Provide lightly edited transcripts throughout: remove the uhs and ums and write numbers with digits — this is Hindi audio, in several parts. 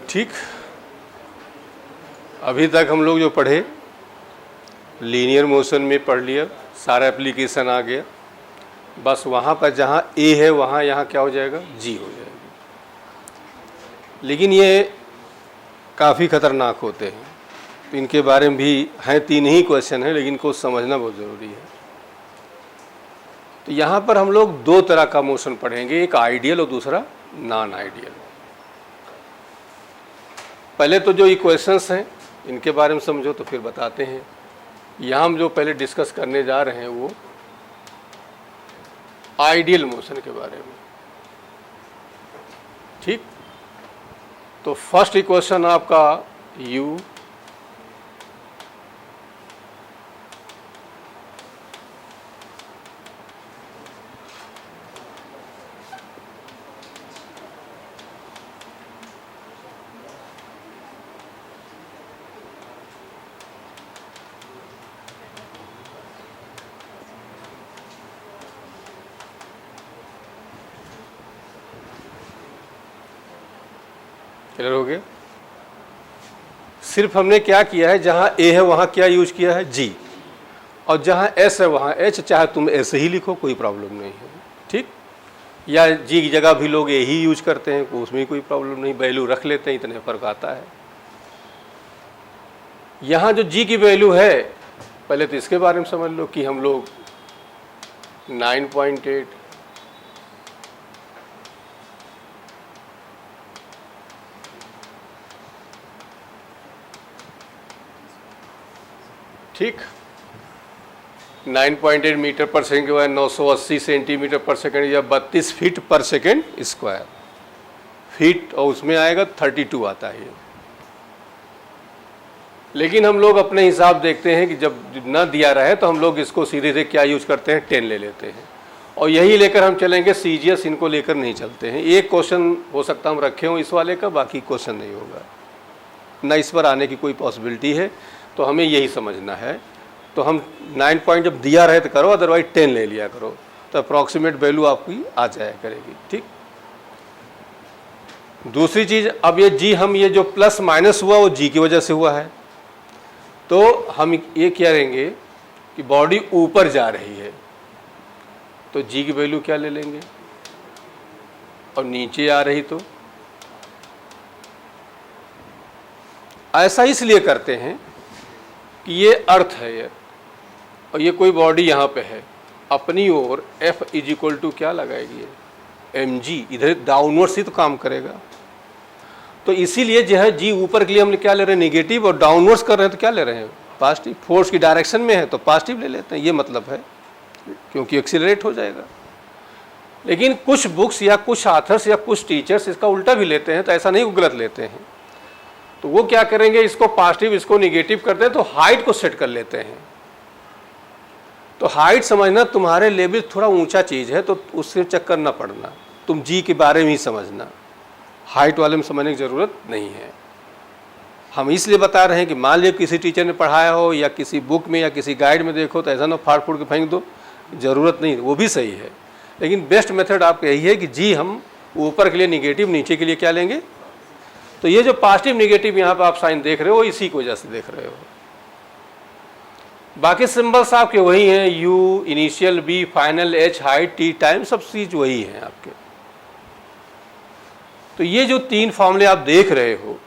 ठीक, अभी तक हम लोग जो पढ़े लीनियर मोशन में पढ़ लिया, सारा एप्लीकेशन आ गया। बस वहाँ पर जहाँ ए है वहाँ यहाँ क्या हो जाएगा, जी हो जाएगा। लेकिन ये काफ़ी ख़तरनाक होते हैं, तो इनके बारे में भी हैं, 3 ही क्वेश्चन हैं, लेकिन इनको समझना बहुत ज़रूरी है। तो यहाँ पर हम लोग 2 तरह का मोशन पढ़ेंगे, एक आइडियल और दूसरा नॉन आइडियल। पहले तो जो इक्वेशंस हैं इनके बारे में समझो, तो फिर बताते हैं। यहाँ हम जो पहले डिस्कस करने जा रहे हैं वो आइडियल मोशन के बारे में। ठीक, तो फर्स्ट इक्वेशन आपका u क्लियर हो गया। सिर्फ हमने क्या किया है, जहाँ a है वहाँ क्या यूज किया है, g, और जहाँ s है वहाँ h, चाहे तुम ऐसे ही लिखो कोई प्रॉब्लम नहीं है। ठीक, या g की जगह भी लोग a ही यूज करते हैं, उसमें कोई प्रॉब्लम नहीं, वैल्यू रख लेते हैं, इतने फ़र्क आता है। यहाँ जो g की वैल्यू है, पहले तो इसके बारे में समझ लो कि हम लोग 9.8 ठीक, 9.8 मीटर पर सेकेंड के बाद 980 सेंटीमीटर पर सेकेंड या 32 फीट पर सेकेंड स्क्वायर, फीट, और उसमें आएगा 32 आता है ये। लेकिन हम लोग अपने हिसाब देखते हैं कि जब ना दिया रहे तो हम लोग इसको सीधे से क्या यूज करते हैं, 10 ले लेते हैं, और यही लेकर हम चलेंगे। सीजीएस इनको लेकर नहीं चलते हैं। एक क्वेश्चन हो सकता हम रखे हों इस वाले का, बाकी क्वेश्चन नहीं होगा, ना इस पर आने की कोई पॉसिबिलिटी है, तो हमें यही समझना है। तो हम 9 पॉइंट जब दिया रहे तो करो, अदरवाइज 10 ले लिया करो, तो अप्रॉक्सीमेट वैल्यू आपकी आ जाया करेगी। ठीक, दूसरी चीज़, अब ये जी, हम ये जो प्लस माइनस हुआ वो जी की वजह से हुआ है, तो हम ये क्या करेंगे कि बॉडी ऊपर जा रही है तो जी की वैल्यू क्या ले लेंगे, और नीचे आ रही तो ऐसा इसलिए करते हैं कि ये अर्थ है ये, और ये कोई बॉडी यहाँ पे है, अपनी ओर F इज इक्वल टू क्या लगाएगी, mg, इधर डाउनवर्ड से तो काम करेगा। तो इसीलिए जो है जी ऊपर के लिए हम क्या ले रहे हैं, निगेटिव, और डाउनवर्ड्स कर रहे हैं तो क्या ले रहे हैं, पॉजिटिव। फोर्स की डायरेक्शन में है तो पॉजिटिव ले लेते हैं, ये मतलब है, क्योंकि एक्सीलरेट हो जाएगा। लेकिन कुछ बुक्स या कुछ ऑथर्स या कुछ टीचर्स इसका उल्टा भी लेते हैं, तो ऐसा नहीं, वो गलत लेते हैं। तो वो क्या करेंगे, इसको पॉजिटिव इसको निगेटिव करते हैं, तो हाइट को सेट कर लेते हैं। तो हाइट समझना तुम्हारे लेवल थोड़ा ऊंचा चीज़ है, तो उससे चक्कर ना पड़ना, तुम जी के बारे में ही समझना, हाइट वाले में समझने की ज़रूरत नहीं है। हम इसलिए बता रहे हैं कि मान लीजिए किसी टीचर ने पढ़ाया हो या किसी बुक में या किसी गाइड में देखो, तो ऐसा ना फाड़ फूड़ के फेंक दो, ज़रूरत नहीं, वो भी सही है। लेकिन बेस्ट मेथड आपका यही है कि जी हम ऊपर के लिए निगेटिव, नीचे के लिए क्या लेंगे। तो ये जो पॉजिटिव निगेटिव यहाँ पर आप साइन देख रहे हो, इसी की वजह से देख रहे हो। बाकी सिंबल्स आपके वही हैं, U, initial, B, final, H, height, T, time, सब चीज वही हैं आपके। तो ये जो 3 फॉर्मूले आप देख रहे हो,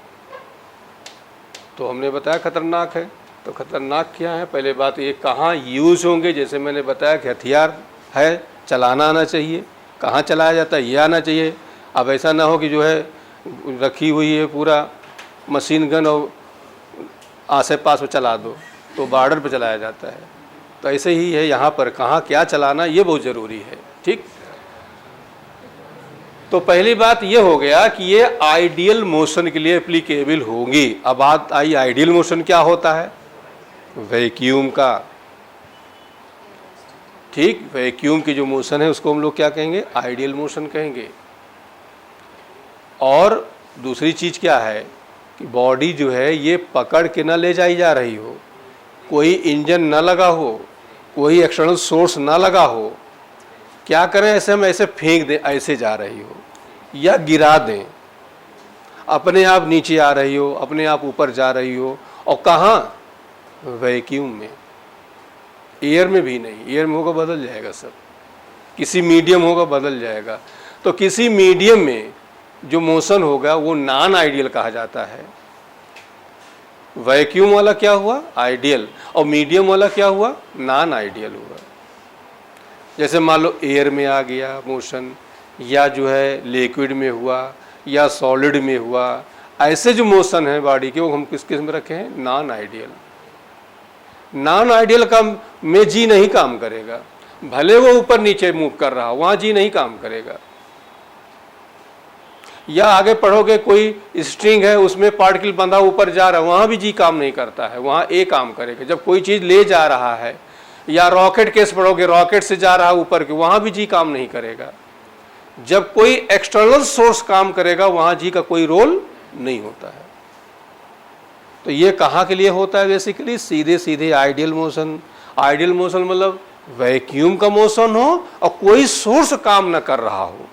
तो हमने बताया खतरनाक है। तो खतरनाक क्या है, पहले बात ये कहाँ यूज होंगे, जैसे मैंने बताया कि हथियार है, चलाना आना चाहिए, कहाँ चलाया जाता है ये आना चाहिए। अब ऐसा ना हो कि जो है रखी हुई है पूरा मशीन गन और आसे पास में चला दो, तो बॉर्डर पे चलाया जाता है। तो ऐसे ही है यहाँ पर, कहाँ क्या चलाना ये बहुत ज़रूरी है। ठीक, तो पहली बात ये हो गया कि ये आइडियल मोशन के लिए एप्लीकेबल होंगी। अब बात आई आइडियल मोशन क्या होता है, वैक्यूम का। ठीक, वैक्यूम की जो मोशन है उसको हम लोग क्या कहेंगे, आइडियल मोशन कहेंगे। और दूसरी चीज़ क्या है कि बॉडी जो है ये पकड़ के ना ले जाई जा रही हो, कोई इंजन ना लगा हो, कोई एक्सटर्नल सोर्स ना लगा हो, क्या करें, ऐसे हम ऐसे फेंक दें, ऐसे जा रही हो या गिरा दें। अपने आप नीचे आ रही हो, अपने आप ऊपर जा रही हो, और कहाँ? वैक्यूम में। एयर में भी नहीं, एयर में होगा बदल जाएगा सब, किसी मीडियम होगा बदल जाएगा। तो किसी मीडियम में जो मोशन होगा वो नॉन आइडियल कहा जाता है। वैक्यूम वाला क्या हुआ? आइडियल, और मीडियम वाला क्या हुआ? नॉन आइडियल हुआ। जैसे मान लो एयर में आ गया मोशन, या जो है लिक्विड में हुआ, या सॉलिड में हुआ, ऐसे जो मोशन है बॉडी के वो हम किस किस में रखे हैं? Non ideal. नॉन आइडियल का में जी नहीं काम करेगा, भले वो ऊपर नीचे मूव कर रहा, वहां जी नहीं काम करेगा। या आगे पढ़ोगे कोई स्ट्रिंग है, उसमें पार्टिकल बंधा ऊपर जा रहा है, वहां भी जी काम नहीं करता है, वहां ए काम करेगा। जब कोई चीज ले जा रहा है, या रॉकेट केस पढ़ोगे, रॉकेट से जा रहा है ऊपर के, वहां भी जी काम नहीं करेगा। जब कोई एक्सटर्नल सोर्स काम करेगा वहां जी का कोई रोल नहीं होता है। तो ये कहाँ के लिए होता है? बेसिकली सीधे सीधे आइडियल मोशन। आइडियल मोशन मतलब वैक्यूम का मोशन हो और कोई सोर्स काम न कर रहा हो,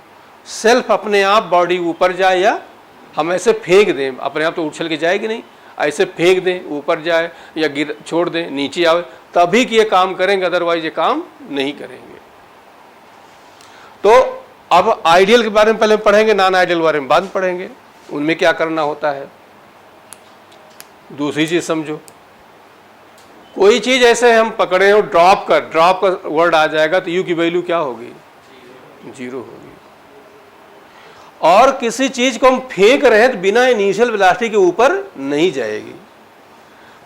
सेल्फ अपने आप बॉडी ऊपर जाए, या हम ऐसे फेंक दें, अपने आप तो उछल के जाएगी नहीं, ऐसे फेंक दें ऊपर जाए, या गिर छोड़ दें नीचे आवे, तभी कि ये काम करेंगे, अदरवाइज ये काम नहीं करेंगे। तो अब आइडियल के बारे में पहले पढ़ेंगे, नॉन आइडियल के बारे में बाद में पढ़ेंगे, उनमें क्या करना होता है। दूसरी चीज समझो, कोई चीज ऐसे हम पकड़े हो, ड्रॉप का वर्ड आ जाएगा तो यू की वैल्यू क्या होगी? 0 होगी। और किसी चीज को हम फेंक रहे हैं तो बिना इनिशियल वेलोसिटी के ऊपर नहीं जाएगी।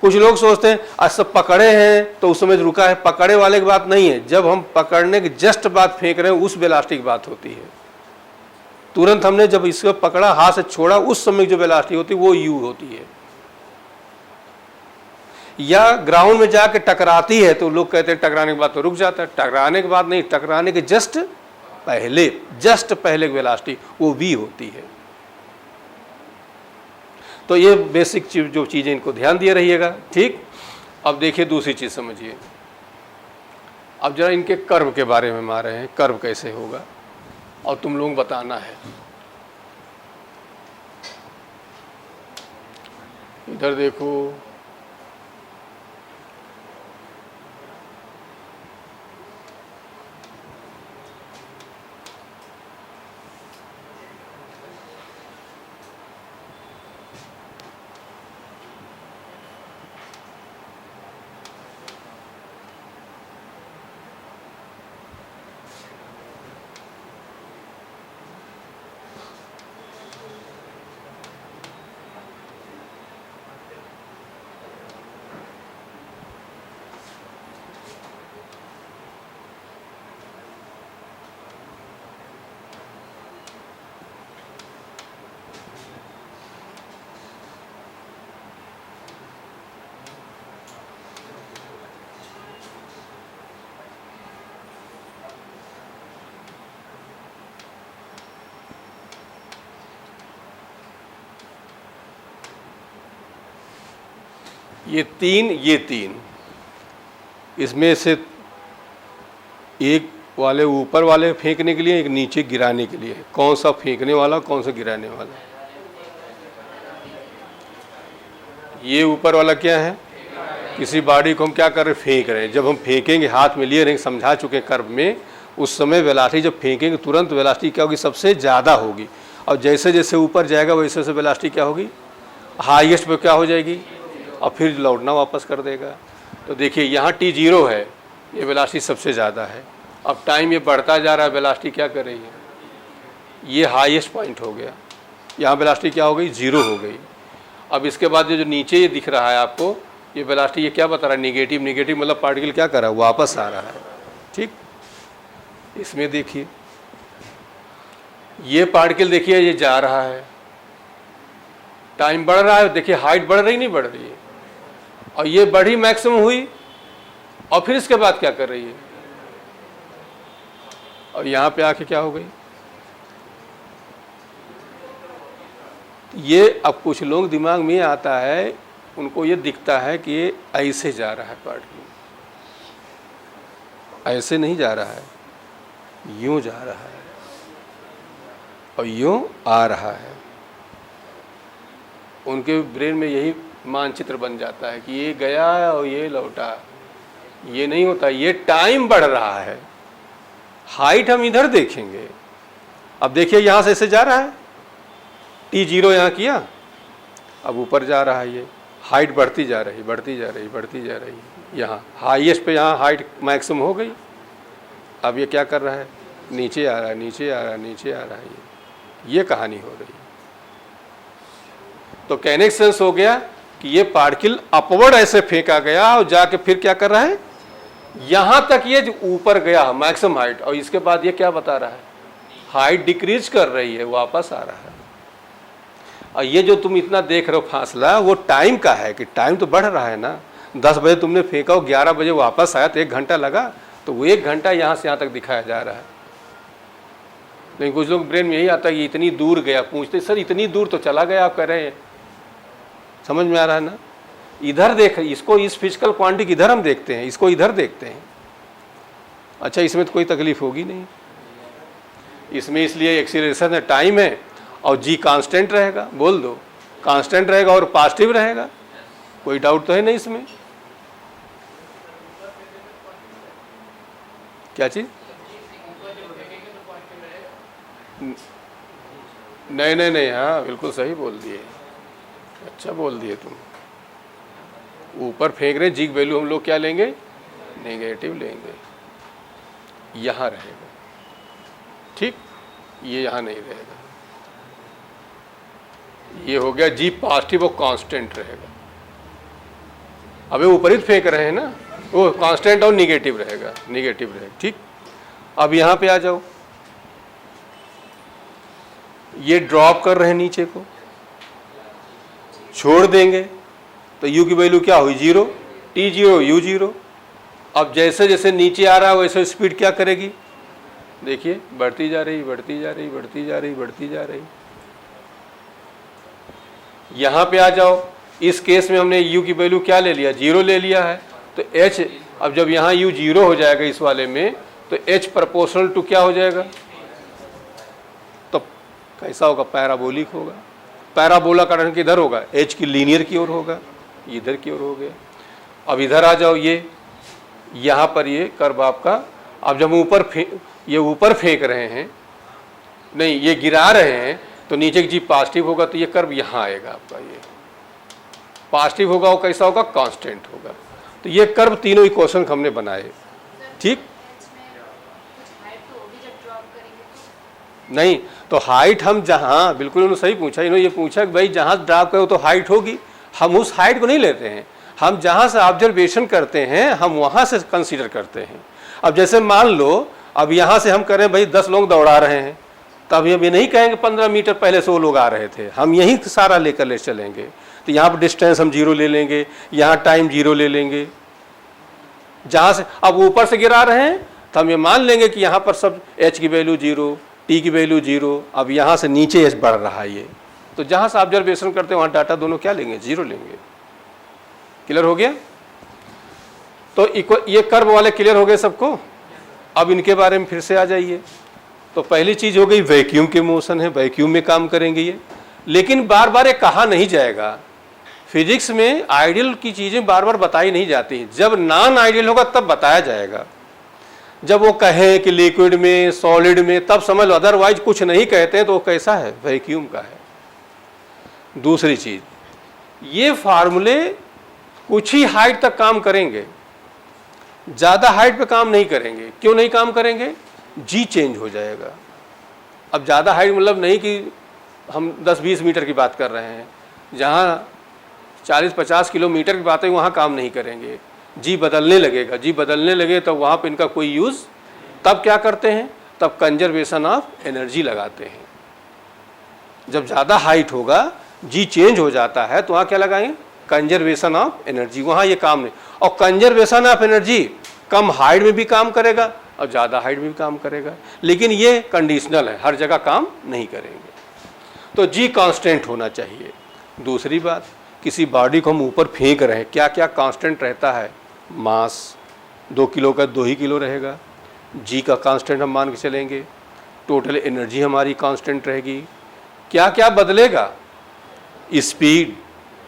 कुछ लोग सोचते हैं अच्छा पकड़े हैं तो उस समय रुका है, पकड़े वाले की बात नहीं है, जब हम पकड़ने के जस्ट बाद फेंक रहे हैं उस वेलोसिटी की बात होती है। तुरंत हमने जब इसको पकड़ा, हाथ से छोड़ा, उस समय जो वेलोसिटी होती है वो यू होती है। या ग्राउंड में जाके टकराती है तो लोग कहते हैं टकराने के बाद तो रुक जाता है, टकराने के बाद नहीं, टकराने के जस्ट पहले की वेलोसिटी वो वी होती है। तो ये बेसिक जो चीजें, इनको ध्यान दिए रहिएगा, ठीक। अब देखिए दूसरी चीज समझिए। अब जरा इनके कर्व के बारे में आ रहे हैं, कर्व कैसे होगा और तुम लोग बताना है। इधर देखो, ये तीन, इसमें से एक वाले ऊपर वाले फेंकने के लिए, एक नीचे गिराने के लिए। कौन सा फेंकने वाला, कौन सा गिराने वाला? ये ऊपर वाला क्या है? किसी बॉडी को हम क्या कर रहे हैं? फेंक रहे हैं। जब हम फेंकेंगे, हाथ में लिए रहेंगे, समझा चुके कर्व में, उस समय वेलोसिटी जब फेंकेंगे तुरंत वेलोसिटी क्या होगी? सबसे ज़्यादा होगी। और जैसे जैसे ऊपर जाएगा वैसे वैसे वेलोसिटी क्या होगी? हाईएस्ट पे क्या हो जाएगी? और फिर लौटना वापस कर देगा। तो देखिए यहाँ t0 है, ये वेलोसिटी सबसे ज़्यादा है। अब टाइम ये बढ़ता जा रहा है, वेलोसिटी क्या कर रही है? ये हाईएस्ट पॉइंट हो गया, यहाँ वेलोसिटी क्या हो गई? 0 हो गई। अब इसके बाद जो नीचे ये दिख रहा है आपको, ये वेलोसिटी, ये क्या बता रहा है? निगेटिव। निगेटिव मतलब पार्टिकल क्या कर रहा है? वापस आ रहा है, ठीक। इसमें देखिए ये पार्टिकल, देखिए ये जा रहा है, टाइम बढ़ रहा है, देखिए हाइट बढ़ रही नहीं बढ़ रही है, और ये बढ़ी मैक्सिमम हुई, और फिर इसके बाद क्या कर रही है? और यहाँ पे आके क्या हो गई? ये अब कुछ लोग दिमाग में आता है, उनको ये दिखता है कि ये ऐसे जा रहा है पार्टिकल, ऐसे नहीं जा रहा है, यूं जा रहा है और यूं आ रहा है। उनके ब्रेन में यही मानचित्र बन जाता है कि ये गया और ये लौटा। ये नहीं होता, ये टाइम बढ़ रहा है। हाइट हम इधर देखेंगे। अब देखिए यहाँ से ऐसे जा रहा है, T0 यहाँ किया, अब ऊपर जा रहा है, ये हाइट बढ़ती जा रही, बढ़ती जा रही, बढ़ती जा रही। यहाँ हाईएस्ट पे यहाँ हाइट मैक्सिमम हो गई। अब ये क्या कर रहा है, नीचे आ रहा है, नीचे आ रहा है, नीचे आ रहा है। ये कहानी हो रही है। तो कहने का सेंस हो गया कि ये पार्टिकल अपवर्ड ऐसे फेंका गया और जाके फिर क्या कर रहा है, यहाँ तक ये ऊपर गया मैक्सिमम हाइट, और इसके बाद ये क्या बता रहा है, हाइट डिक्रीज कर रही है, वापस आ रहा है। और ये जो तुम इतना देख रहे हो फासला, वो टाइम का है कि टाइम तो बढ़ रहा है ना। 10 बजे तुमने फेंका, 11 बजे वापस आया तो 1 घंटा लगा, तो वो 1 घंटा यहाँ से यहाँ तक दिखाया जा रहा है। लेकिन कुछ लोग ब्रेन में यही आता है कि इतनी दूर गया, पूछते सर इतनी दूर तो चला गया, आप कह रहे हैं। समझ में आ रहा है ना। इधर देख, इसको इस फिजिकल क्वांटिटी इधर हम देखते हैं, इसको इधर देखते हैं। अच्छा, इसमें तो कोई तकलीफ होगी नहीं, इसमें इसलिए एक्सीलरेशन है, टाइम है, और जी कांस्टेंट रहेगा। बोल दो, कांस्टेंट रहेगा और पॉजिटिव रहेगा, कोई डाउट तो है नहीं इसमें। क्या चीज? नहीं नहीं नहीं, हाँ बिल्कुल सही बोल दिए, अच्छा बोल दिए तुम। ऊपर फेंक रहे, जी वैल्यू हम लोग क्या लेंगे, नेगेटिव लेंगे, यहाँ रहेगा, ठीक, ये यहाँ नहीं रहेगा। ये हो गया जी पॉजिटिव और कांस्टेंट रहेगा। अबे ऊपर ही फेंक रहे हैं ना, वो कांस्टेंट और निगेटिव रहेगा, निगेटिव रहेगा, ठीक। अब यहाँ पे आ जाओ, ये ड्रॉप कर रहे हैं नीचे को, छोड़ देंगे तो u की वैल्यू क्या हुई, 0, T0 U0। अब जैसे जैसे नीचे आ रहा है वैसे स्पीड क्या करेगी, देखिए बढ़ती जा रही, बढ़ती जा रही, बढ़ती जा रही, बढ़ती जा रही। यहाँ पे आ जाओ, इस केस में हमने u की वैल्यू क्या ले लिया, 0 ले लिया है, तो h, अब जब यहाँ u 0 हो जाएगा इस वाले में, तो h प्रोपोर्शनल टू क्या हो जाएगा, तो कैसा होगा, पैराबोलिक होगा। पैराबोला का रंग किधर होगा, h की लीनियर की ओर होगा, इधर की ओर हो गया। अब इधर आ जाओ, ये यहाँ पर ये कर्व आपका, अब जब ये ऊपर फेंक रहे हैं, नहीं ये गिरा रहे हैं, तो नीचे की जी पॉजिटिव होगा, तो ये कर्व यहाँ आएगा आपका, ये पॉजिटिव होगा, वो कैसा होगा, कांस्टेंट होगा। तो ये कर्व तीनों इक्वेशन हमने बनाए, ठीक। नहीं तो हाइट हम जहाँ, बिल्कुल उन्होंने सही पूछा, इन्होंने ये पूछा कि भाई जहाँ ड्रॉप करो तो हाइट होगी, हम उस हाइट को नहीं लेते हैं, हम जहाँ से ऑब्जर्वेशन करते हैं हम वहाँ से कंसीडर करते हैं। अब जैसे मान लो, अब यहाँ से हम करें भाई 10 लोग दौड़ा रहे हैं, तब हम ये नहीं कहेंगे 15 मीटर पहले से वो लोग आ रहे थे, हम यही सारा लेकर ले चलेंगे। तो यहाँ पर डिस्टेंस हम 0 ले लेंगे, यहाँ टाइम 0 ले लेंगे। जहाँ से अब ऊपर से गिरा रहे हैं तो हम ये मान लेंगे कि यहाँ पर सब h की वैल्यू 0, t की वैल्यू 0। अब यहाँ से नीचे h बढ़ रहा है, ये तो जहाँ से ऑब्जर्वेशन करते हैं वहाँ डाटा दोनों क्या लेंगे, 0 लेंगे। क्लियर हो गया। तो ये कर्व वाले क्लियर हो गए सबको। अब इनके बारे में फिर से आ जाइए। तो पहली चीज हो गई वैक्यूम के मोशन है, वैक्यूम में काम करेंगे ये, लेकिन बार बार ये कहा नहीं जाएगा। फिजिक्स में आइडियल की चीजें बार बार बताई नहीं जाती, जब नॉन आइडियल होगा तब बताया जाएगा। जब वो कहे कि लिक्विड में, सॉलिड में, तब समझ लो, अदरवाइज कुछ नहीं कहते हैं तो वो कैसा है, वैक्यूम का है। दूसरी चीज, ये फार्मूले कुछ ही हाइट तक काम करेंगे, ज्यादा हाइट पे काम नहीं करेंगे। क्यों नहीं काम करेंगे, जी चेंज हो जाएगा। अब ज्यादा हाइट मतलब नहीं कि हम 10-20 मीटर की बात कर रहे हैं, जहाँ 40-50 किलोमीटर की बात है वहाँ काम नहीं करेंगे, जी बदलने लगेगा। जी बदलने लगे तो वहाँ पे इनका कोई यूज़, तब क्या करते हैं, तब कंजर्वेशन ऑफ एनर्जी लगाते हैं। जब ज़्यादा हाइट होगा, जी चेंज हो जाता है, तो वहाँ क्या लगाएंगे, कंजर्वेशन ऑफ एनर्जी। वहाँ ये काम नहीं। और conservation of energy come height में भी काम करेगा और ज़्यादा हाइट में भी काम करेगा, लेकिन ये कंडीशनल है, हर जगह काम नहीं करेंगे। तो जी कांस्टेंट होना चाहिए। दूसरी बात, किसी बॉडी को हम ऊपर फेंक रहे हैं, क्या क्या कांस्टेंट रहता है, मास 2 किलो का 2 ही किलो रहेगा, जी का कांस्टेंट हम मान के चलेंगे, टोटल एनर्जी हमारी कांस्टेंट रहेगी। क्या क्या बदलेगा, स्पीड,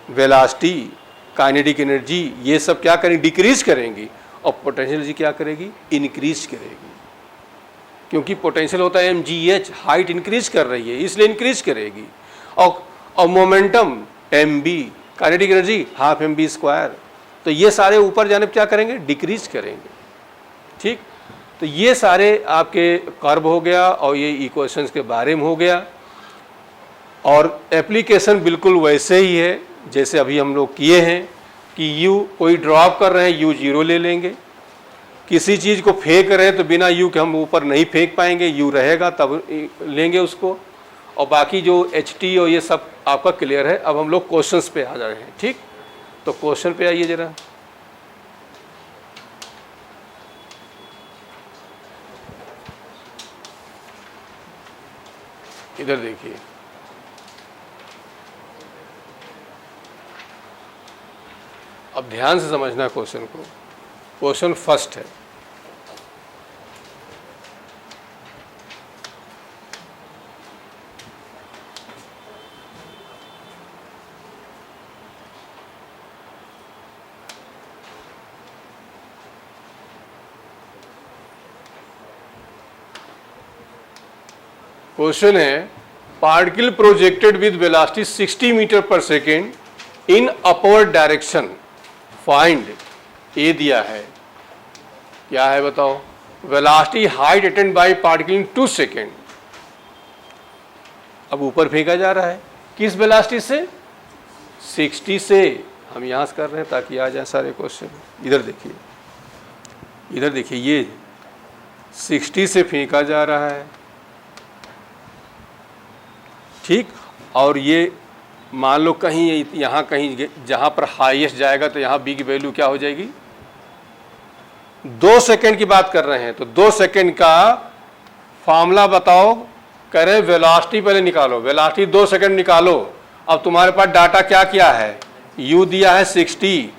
वेलोसिटी, काइनेटिक एनर्जी, ये सब क्या करेंगे, डिक्रीज करेंगी, और पोटेंशियल एनर्जी क्या करेगी, इंक्रीज करेगी। क्योंकि पोटेंशियल होता है mgh, हाइट इंक्रीज कर रही है इसलिए इंक्रीज करेगी। और momentum mb, kinetic energy half mv², तो ये सारे ऊपर जाने पर क्या करेंगे, डिक्रीज करेंगे। ठीक, तो ये सारे आपके कर्व हो गया और ये इक्वेशंस के बारे में हो गया। और एप्लीकेशन बिल्कुल वैसे ही है जैसे अभी हम लोग किए हैं कि u कोई ड्रॉप कर रहे हैं, u 0 ले लेंगे। किसी चीज़ को फेंक रहे हैं तो बिना u के हम ऊपर नहीं फेंक पाएंगे, u रहेगा तब लेंगे उसको। और बाकी जो ht और ये सब आपका क्लियर है। अब हम लोग क्वेश्चंस पे आ जा रहे हैं। ठीक, तो क्वेश्चन पे आइए जरा। इधर देखिए, अब ध्यान से समझना क्वेश्चन को। क्वेश्चन फर्स्ट है, क्वेश्चन है particle projected with velocity 60 metre per second in upward direction, find. A दिया है, क्या है बताओ, velocity height attained by particle in 2 second. अब ऊपर फेंका जा रहा है, किस वेलोसिटी से, 60 से। हम यहाँ से कर रहे हैं ताकि आ जाए सारे क्वेश्चन। इधर देखिए, इधर देखिए, ये 60 से फेंका जा रहा है। ठीक, और ये मान लो कहीं यहाँ कहीं जहाँ पर हाईएस्ट जाएगा तो यहाँ बी की वैल्यू क्या हो जाएगी, 2 सेकेंड की बात कर रहे हैं। तो 2 सेकेंड का फॉर्मूला बताओ, करें वेलोसिटी पहले निकालो, वेलोसिटी 2 सेकेंड निकालो। अब तुम्हारे पास डाटा क्या क्या है, u दिया है 60,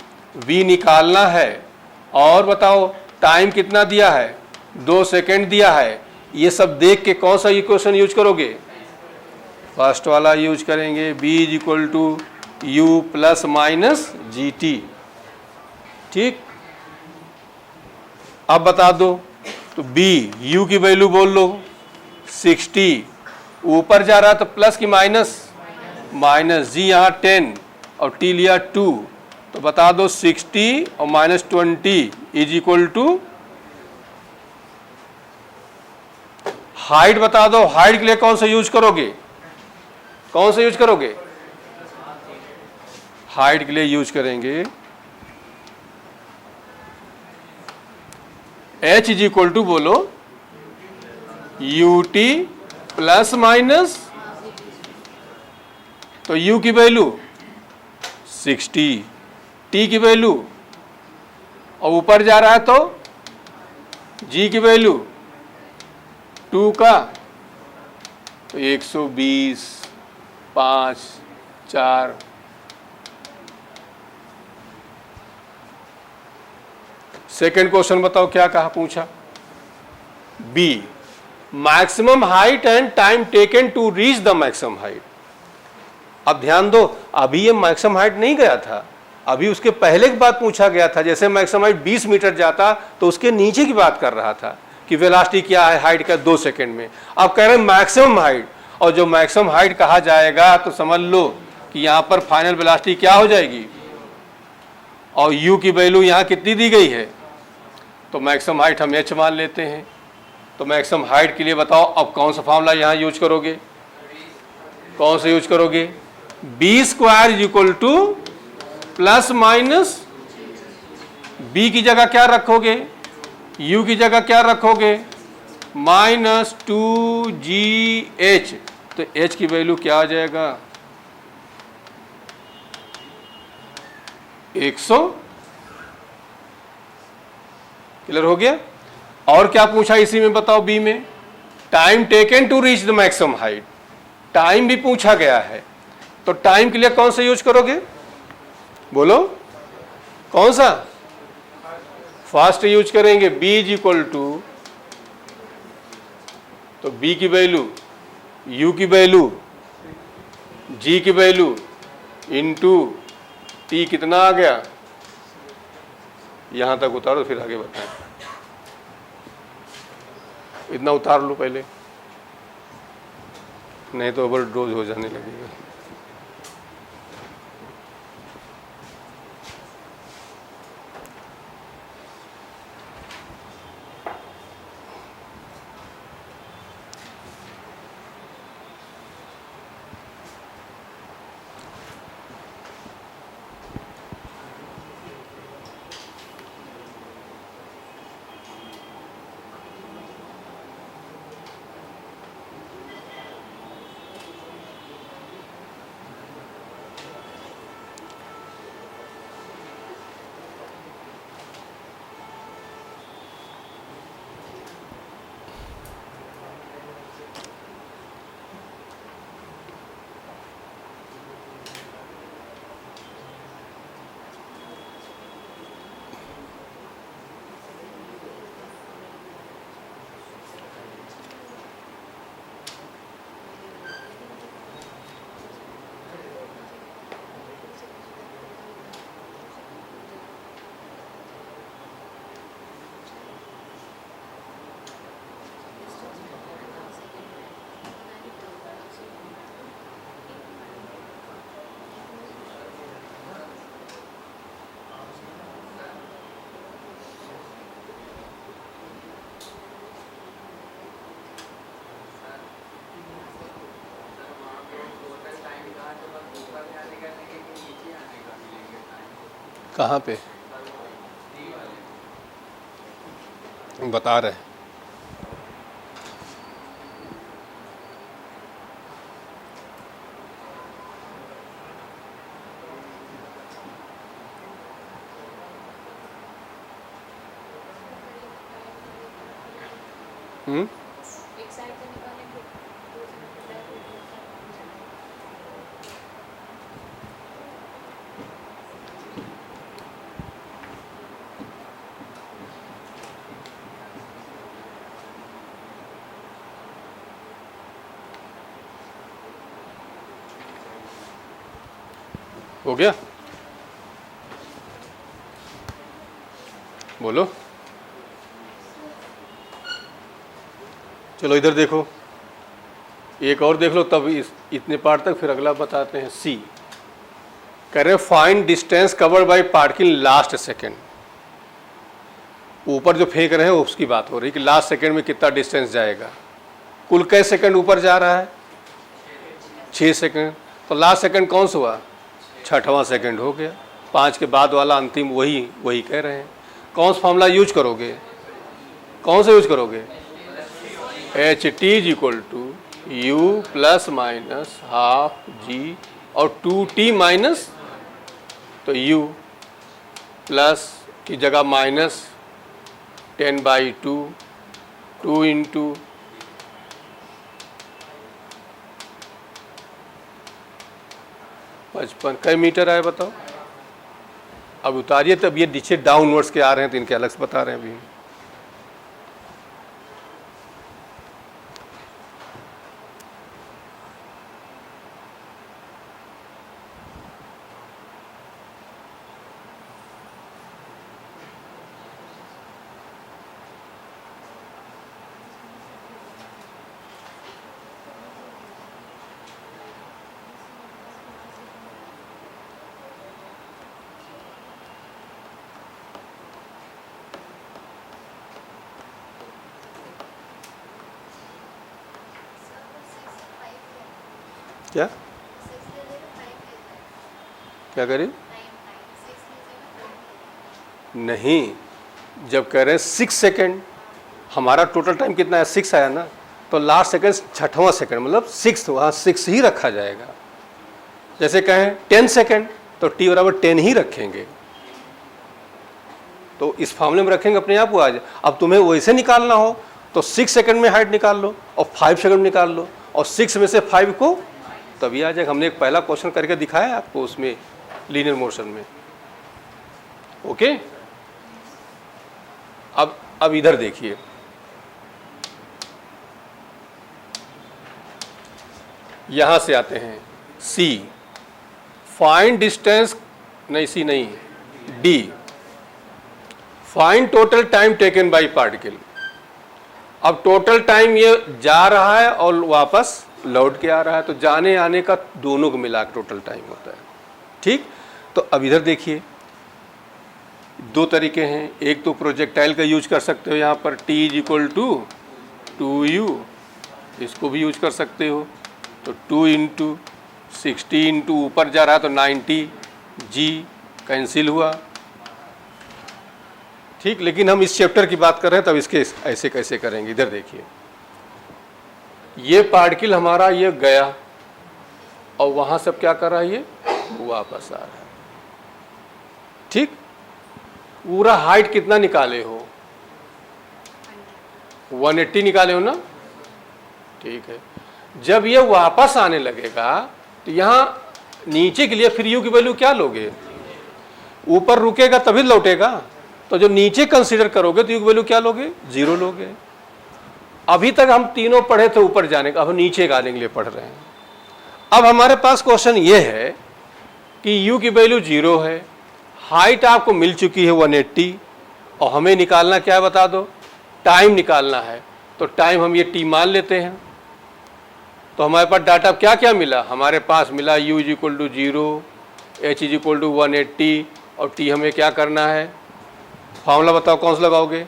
v निकालना है, और बताओ टाइम कितना दिया है, 2 सेकेंड दिया है। ये सब देख के कौन सा इक्वेशन यूज करोगे, फर्स्ट वाला यूज करेंगे, b = u ± gt। ठीक, अब बता दो, तो b, u की वैल्यू बोल लो 60, ऊपर जा रहा तो प्लस की माइनस, माइनस, g यहाँ 10 और t लिया 2, तो बता दो 60 और -20 = हाइट बता दो। हाइट के लिए कौन सा यूज करोगे, कौन सा यूज करोगे, हाइट के लिए यूज करेंगे h = बोलो ut ± तो u की वैल्यू 60, t की वैल्यू, और ऊपर जा रहा है तो g की वैल्यू 2 का, तो 120, 5, 4। सेकेंड क्वेश्चन बताओ क्या कहा, पूछा B, maximum height and time taken to reach the maximum height. अब ध्यान दो, अभी ये मैक्सिमम हाइट नहीं गया था, अभी उसके पहले की बात पूछा गया था। जैसे मैक्सिमम हाइट 20 मीटर जाता तो उसके नीचे की बात कर रहा था कि वेलोसिटी क्या है हाइट का 2 सेकेंड में। अब कह रहे हैं मैक्सिमम हाइट, और जो मैक्सिमम हाइट कहा जाएगा तो समझ लो कि यहाँ पर फाइनल वेलोसिटी क्या हो जाएगी, और u की वैल्यू यहाँ कितनी दी गई है, तो मैक्सिमम हाइट हम h मान लेते हैं। तो मैक्सिमम हाइट के लिए बताओ अब कौन सा फॉर्मूला यहाँ यूज करोगे, कौन सा यूज करोगे, b² = ± b की जगह क्या रखोगे, u की जगह क्या रखोगे, -2gh। तो h की वैल्यू क्या आ जाएगा, 100। क्लियर हो गया। और क्या पूछा इसी में बताओ, बी में, time taken to reach the maximum height, time भी पूछा गया है। तो टाइम के लिए कौन सा यूज करोगे, बोलो कौन सा, फास्ट यूज करेंगे, b = तो b की वैल्यू, u की वैल्यू, g की वैल्यू इंटू टी कितना आ गया, यहाँ तक उतारो फिर आगे बताएं। इतना उतार लो पहले, नहीं तो ओवरडोज हो जाने लगेगा। कहाँ पे बता रहे हैं? एक साइड से निकालेंगे, हो गया? बोलो। चलो इधर देखो, एक और देख लो तब इतने पार्ट तक, फिर अगला बताते हैं। सी कह रहे find distance covered by particle last second. ऊपर जो फेंक रहे हैं उसकी बात हो रही कि लास्ट सेकेंड में कितना डिस्टेंस जाएगा। कुल कै सेकेंड ऊपर जा रहा है? 6 सेकेंड। तो लास्ट सेकेंड कौन सा हुआ? 6वां सेकेंड हो गया। 5 के बाद वाला अंतिम वही कह रहे हैं। कौन सा फॉर्मूला यूज करोगे? कौन सा यूज करोगे? H T is equal to U plus minus half G और 2t माइनस, तो u प्लस की जगह माइनस 10/2, 2 इंटू 55। कई मीटर आए बताओ? अब उतारिए, तब ये नीचे डाउनवर्ड्स के आ रहे हैं तो इनके अलग से बता रहे हैं अभी। क्या क्या करें? नहीं, जब कह रहे हैं 6 सेकेंड, हमारा टोटल टाइम कितना है? 6 आया ना, तो लास्ट सेकेंड 6वां सेकेंड मतलब 6, वहाँ 6 ही रखा जाएगा। जैसे कहें 10 सेकेंड तो t बराबर 10 ही रखेंगे। तो इस फॉर्मूले में रखेंगे, अपने आप वो आ जाए। अब तुम्हें वैसे निकालना हो तो 6 सेकेंड में हाइट निकाल लो और 5 सेकेंड निकाल लो और 6 में से 5 को तभी आ जाएगा। हमने एक पहला क्वेश्चन करके दिखाया आपको उसमें, लीनियर मोशन में। ओके, अब इधर देखिए, यहां से आते हैं। सी फाइंड डिस्टेंस, नहीं सी नहीं, D, find total time taken by particle. अब टोटल टाइम ये जा रहा है और वापस लौट के आ रहा है, तो जाने आने का दोनों को मिला टोटल टाइम होता है। ठीक, तो अब इधर देखिए, दो तरीके हैं। एक तो प्रोजेक्टाइल का यूज कर सकते हो यहाँ पर, T is equal to 2u, इसको भी यूज कर सकते हो। तो 2 इंटू 60 इंटू ऊपर जा रहा है तो 90, g कैंसिल हुआ। ठीक, लेकिन हम इस चैप्टर की बात कर रहे हैं, तब इसके ऐसे कैसे करेंगे। इधर देखिए, ये पार्टिकल हमारा ये गया और वहाँ सब क्या कर रहा है, ये वापस आ रहा है। ठीक, पूरा हाइट कितना निकाले हो, 180 निकाले हो ना। ठीक है, जब ये वापस आने लगेगा तो यहाँ नीचे के लिए फिर u की वैल्यू क्या लोगे, ऊपर रुकेगा तभी लौटेगा, तो जो नीचे कंसीडर करोगे तो u की वैल्यू क्या लोगे, 0 लोगे। अभी तक हम तीनों पढ़े थे ऊपर जाने का, अब नीचे आने के लिए पढ़ रहे हैं। अब हमारे पास क्वेश्चन ये है कि u की वैल्यू 0 है, हाइट आपको मिल चुकी है 180, और हमें निकालना क्या है बता दो, टाइम निकालना है। तो टाइम हम ये t मान लेते हैं। तो हमारे पास डाटा क्या क्या मिला, हमारे पास मिला u is equal to 0, h is equal to 180, और t हमें क्या करना है, फॉर्मूला बताओ कौन सा लगाओगे,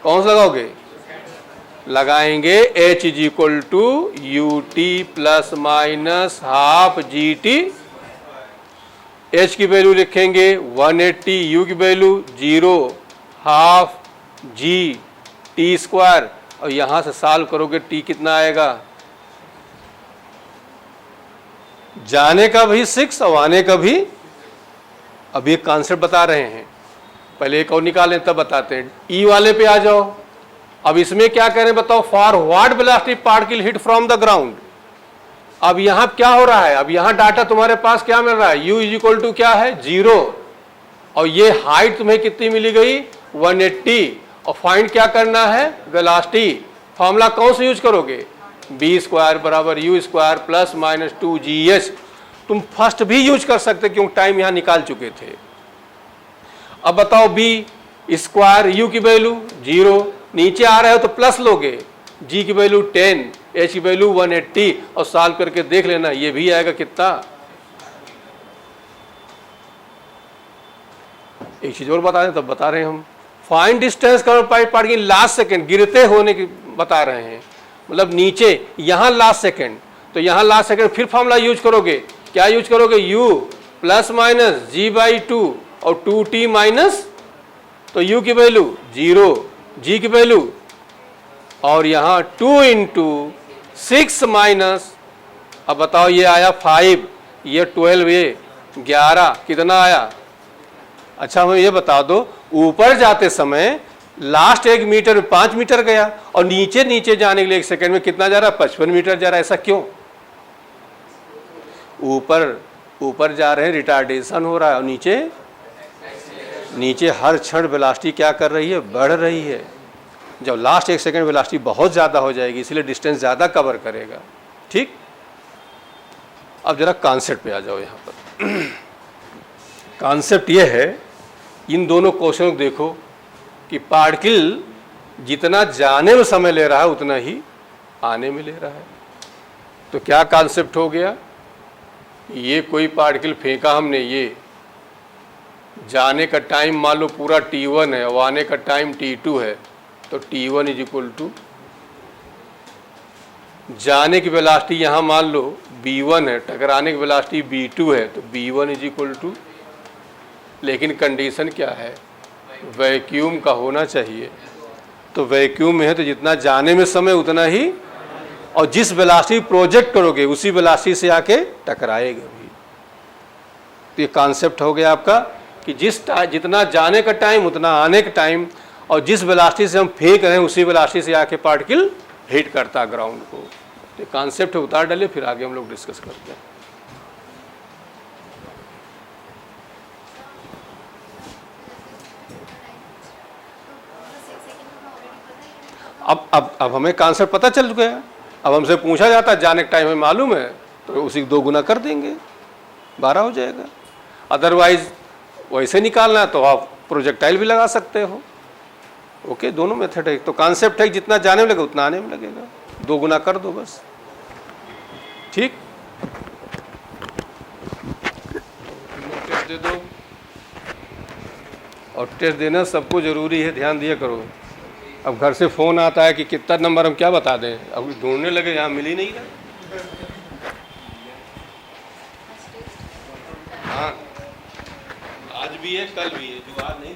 कौन सा लगाओगे, लगाएंगे h is equal to U T plus minus half G T. h की वैल्यू लिखेंगे 180, u की value 0, half g T square, और यहां से सॉल्व करोगे t कितना आएगा, जाने का भी 6 और आने का भी। अब एक कॉन्सेप्ट बता रहे हैं, पहले एक और निकालें तब बताते हैं। ई वाले पे आ जाओ। अब इसमें क्या करें बताओ, for what velocity particle hit from the ground. अब यहां क्या हो रहा है, अब यहां डाटा तुम्हारे पास क्या मिल रहा है, u इज इक्वल टू क्या है 0, और ये हाइट तुम्हें कितनी मिली गई 180, और फाइंड क्या करना है वेलोसिटी। फॉर्मूला कौन सा यूज करोगे, b स्क्वायर बराबर u square plus minus 2gh। तुम फर्स्ट भी यूज कर सकते क्योंकि टाइम यहां निकाल चुके थे। अब बताओ b स्क्वायर, u की वैल्यू 0, नीचे आ रहे हो तो प्लस लोगे, g की वैल्यू 10, h की वैल्यू 180, और सॉल्व करके देख लेना ये भी आएगा कितना। एक चीज और बता दें, तब बता रहे हैं हम, find distance cover by particle last second, गिरते होने की बता रहे हैं, मतलब नीचे यहां लास्ट सेकंड, तो यहां लास्ट सेकंड फिर फॉर्मूला यूज करोगे, क्या यूज करोगे, u प्लस माइनस g/2 और 2t माइनस, तो u की वैल्यू 0, g की वैल्यू, और यहां 2 इंटू 6 माइनस, अब बताओ ये आया 5, ये 12, ये 11, कितना आया। अच्छा हमें ये बता दो, ऊपर जाते समय लास्ट 1 मीटर में 5 मीटर गया, और नीचे नीचे जाने के लिए 1 सेकंड में कितना जा रहा है, 55 मीटर जा रहा है। ऐसा क्यों, ऊपर जा रहे हैं रिटार्डेशन हो रहा है, और नीचे हर क्षण वेलोसिटी क्या कर रही है, बढ़ रही है। जब लास्ट 1 सेकंड वेलोसिटी बहुत ज़्यादा हो जाएगी, इसलिए डिस्टेंस ज़्यादा कवर करेगा। ठीक, अब जरा कॉन्सेप्ट पे आ जाओ। यहाँ पर कॉन्सेप्ट ये है, इन दोनों क्वेश्चन को देखो कि पार्टिकल जितना जाने में समय ले रहा है उतना ही आने में ले रहा है। तो क्या कॉन्सेप्ट हो गया, ये कोई पार्टिकल फेंका हमने, ये जाने का टाइम मान लो पूरा t1 है और आने का टाइम t2 है, तो t1 इज इक्वल टू जाने की वेलोसिटी यहाँ मान लो v1 है, टकराने की वेलोसिटी v2 है, तो v1 इज इक्वल टू, लेकिन कंडीशन क्या है, वैक्यूम का होना चाहिए। तो वैक्यूम में है तो जितना जाने में समय उतना ही, और जिस वेलोसिटी प्रोजेक्ट करोगे उसी वेलोसिटी से आके टकराएगा भी। तो ये कॉन्सेप्ट हो गया आपका कि जितना जाने का टाइम उतना आने का टाइम, और जिस वेलोसिटी से हम फेंक रहे हैं उसी वेलोसिटी से आके पार्टिकल हिट करता ग्राउंड को। तो कॉन्सेप्ट उतार डालिए, फिर आगे हम लोग डिस्कस करते हैं। अब हमें कॉन्सेप्ट पता चल गया। अब हमसे पूछा जाता है जाने का टाइम हमें मालूम है, तो उसी 2 गुना कर देंगे। 12 हो जाएगा। अदरवाइज वैसे निकालना है तो आप प्रोजेक्टाइल भी लगा सकते हो। ओके, दोनों मेथड है। तो कॉन्सेप्ट है जितना जाने में लगेगा उतना आने में लगेगा, 2 गुना कर दो बस। ठीक, टेस्ट दे दो। और टेस्ट देना सबको ज़रूरी है, ध्यान दिया करो। अब घर से फ़ोन आता है कि कितना नंबर, हम क्या बता दें, अब ढूंढने लगे, यहाँ मिल ही नहीं रहा। हाँ, आज भी है कल भी है, जो आज नहीं